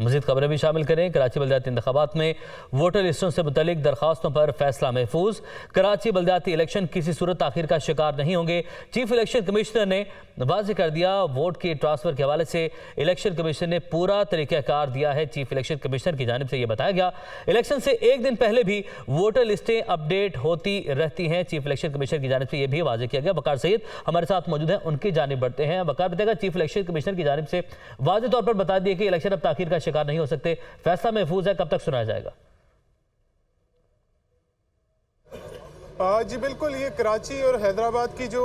मज़ीद खबरें भी शामिल करें। कराची बल्दियाती इंतखाबात में वोटर लिस्टों से मुतल्लिक दरखास्तों पर फैसला महफूज। कराची बल्दियाती इलेक्शन किसी सूरत ताख़ीर का शिकार नहीं होंगे। चीफ इलेक्शन कमिश्नर ने वाज़ेह कर दिया। वोट के ट्रांसफ़र के हवाले से इलेक्शन कमीशन ने पूरा तरीक़ाकार दिया है। चीफ इलेक्शन कमिश्नर की जानिब से यह बताया गया। इलेक्शन से एक दिन पहले भी वोटर लिस्टें अपडेट होती रहती हैं। चीफ इलेक्शन कमिश्नर की जानिब से यह भी वाज़ेह किया गया। वकार सईद हमारे साथ मौजूद हैं, उनकी जानिब बढ़ते हैं। वकार बताएगा, चीफ इलेक्शन कमिश्नर की जानिब से वाज़ेह तौर पर बता दिया कि इलेक्शन अब ताख़ीर का शिकार नहीं हो सकते, फैसला महफूज है, कब तक सुनाया जाएगा? जी बिल्कुल, ये कराची और हैदराबाद की जो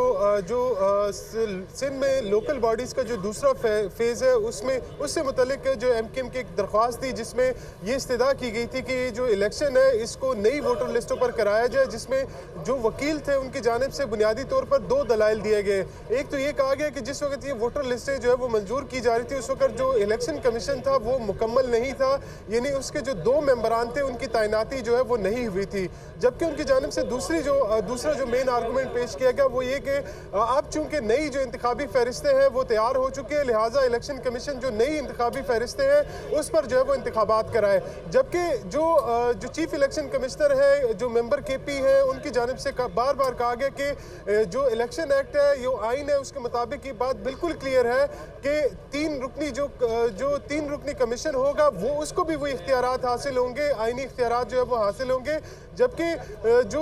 सिंध में लोकल बॉडीज़ का जो दूसरा फेज़ है उससे मुतल्लिक जो एमकेएम की एक दरख्वास्त थी, जिसमें ये इस्तदा की गई थी कि जो इलेक्शन है इसको नई वोटर लिस्टों पर कराया जाए, जिसमें जो वकील थे उनकी जानिब से बुनियादी तौर पर दो दलाइल दिए गए। एक तो ये कहा गया कि जिस वक्त ये वोटर लिस्टें जो है वो मंजूर की जा रही थी, उस वक्त जो इलेक्शन कमीशन था वो मुकम्मल नहीं था, यानी उसके जो दो मेंबरान थे उनकी तैनाती जो है वो नहीं हुई थी। जबकि उनकी जानिब से दूसरा जो मेन आर्गूमेंट पेश किया गया वो ये कि अब चूंकि नई जो इंतखाबी फहरिस्तें हैं वो तैयार हो चुकी है, लिहाजा इलेक्शन कमीशन जो नई इंतखाबी फहरिस्तें हैं उस पर जो है वो इंतखाबात कराए। जबकि जो चीफ इलेक्शन कमिश्नर है, जो मेंबर केपी है, उनकी जानिब से बार बार कहा गया कि जो इलेक्शन एक्ट है, जो आइन है, उसके मुताबिक ये बात बिल्कुल क्लियर है कि तीन रुकनी कमीशन होगा वो उसको भी वो इख्तियारात हासिल होंगे, आइनी इख्तियारात जो है वो हासिल होंगे। जबकि जो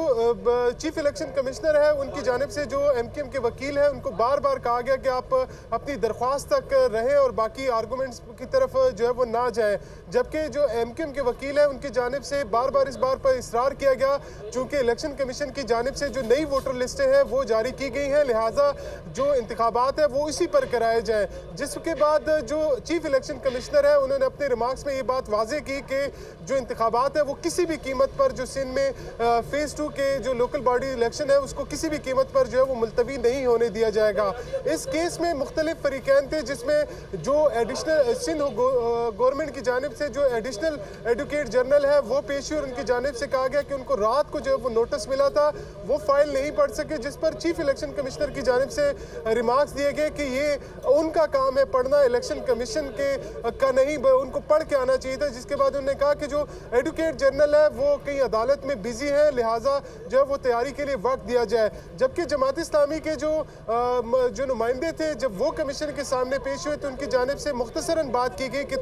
चीफ इलेक्शन कमिश्नर है उनकी जानिब से जो एमकेएम के वकील हैं उनको बार बार कहा गया कि आप अपनी दरख्वास्त तक रहें और बाकी आर्गूमेंट्स की तरफ जो है वो ना जाएं। जबकि जो एमकेएम के वकील हैं उनकी जानिब से बार बार इस बार पर इसरार किया गया, चूँकि इलेक्शन कमीशन की जानिब से जो नई वोटर लिस्टें हैं वो जारी की गई हैं, लिहाजा जो इंतखाबात है वो इसी पर कराए जाएँ। जिसके बाद जो चीफ इलेक्शन कमिश्नर है उन्होंने अपने रिमार्क्स में ये बात वाज़ेह की कि जो इंतखाबात है वो किसी भी कीमत पर जो सिंध में फेज़ 2 के जो लोकल बॉडी इलेक्शन है उसको किसी भी कीमत पर जो है वो मुलतवी नहीं होने दिया जाएगा। इस केस में मुख्तलिफ फरीकैन थे, जिसमें जो एडिशनल सिंध गवर्नमेंट की जानिब से जो एडिशनल एडवोकेट जनरल है वो पेश हुए और उनकी जानिब से कहा गया कि उनको रात को जो है वो नोटिस मिला था, वो फाइल नहीं पढ़ सके, जिस पर चीफ इलेक्शन कमिश्नर की जानिब से रिमार्क्स दिए गए कि ये उनका काम है पढ़ना, इलेक्शन कमीशन का नहीं, उनको पढ़ के आना चाहिए था। जिसके बाद उन्होंने कहा कि जो एडवोकेट जनरल है वो कहीं अदालत में बिजी है, लिहाजा जो है वो तैयारी के लिए वक्त दिया जाए। जबकि जमात इस्लामी के जो नुमाइंदे थे, जब वो कमीशन के सामने पेश हुए तो उनकी जानिब से मुख्तसरन बात की गई कि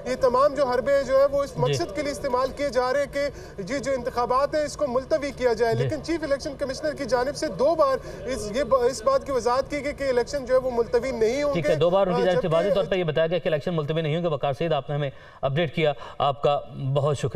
ये तमाम जो हरबे जो है वो इस मकसद के लिए इस्तेमाल किए जा रहे हैं कि ये जो इंतखाबात है इसको मुलतवी किया जाए। लेकिन चीफ इलेक्शन कमिश्नर की जानिब से दो बार इस बात की वजाहत की गई कि इलेक्शन जो है वो मुलतवी नहीं होंगे। दो बार उनकी जानिब से वाज़ेह तौर पर यह बताया गया कि इलेक्शन मुलतवी नहीं होंगे। वकार सईद, आपने हमें अपडेट किया, आपका बहुत शुक्रिया।